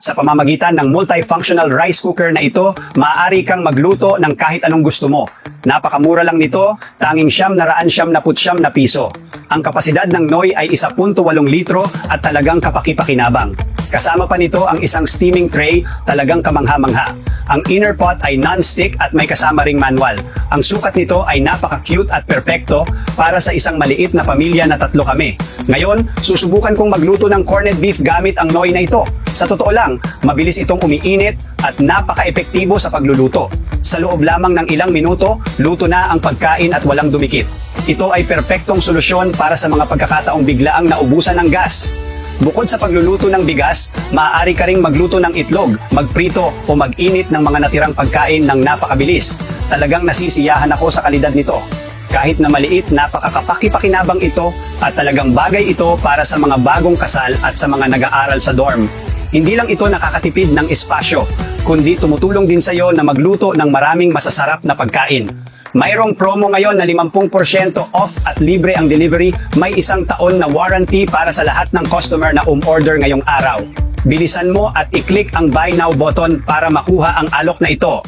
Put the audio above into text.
Sa pamamagitan ng multifunctional rice cooker na ito, maaari kang magluto ng kahit anong gusto mo. Napakamura lang nito, tanging 999 na piso. Ang kapasidad ng Noy ay 1.8 litro at talagang kapaki-pakinabang. Kasama pa nito ang isang steaming tray, talagang kamangha-mangha. Ang inner pot ay non-stick at may kasama ring manual. Ang sukat nito ay napaka-cute at perpekto para sa isang maliit na pamilya na 3 kami. Ngayon, susubukan kong magluto ng corned beef gamit ang Noy na ito. Sa totoo lang, mabilis itong umiinit at napaka-epektibo sa pagluluto. Sa loob lamang ng ilang minuto, luto na ang pagkain at walang dumikit. Ito ay perpektong solusyon para sa mga pagkakataong biglaang naubusan ng gas. Bukod sa pagluluto ng bigas, maaari ka ring magluto ng itlog, magprito o mag-init ng mga natirang pagkain ng napakabilis. Talagang nasisiyahan ako sa kalidad nito. Kahit na maliit, napakakapaki-pakinabang ito at talagang bagay ito para sa mga bagong kasal at sa mga nag-aaral sa dorm. Hindi lang ito nakakatipid ng espasyo, kundi tumutulong din sa iyo na magluto ng maraming masasarap na pagkain. Mayroong promo ngayon na 50% off at libre ang delivery, may 1 taon na warranty para sa lahat ng customer na umorder ngayong araw. Bilisan mo at i-click ang Buy Now button para makuha ang alok na ito.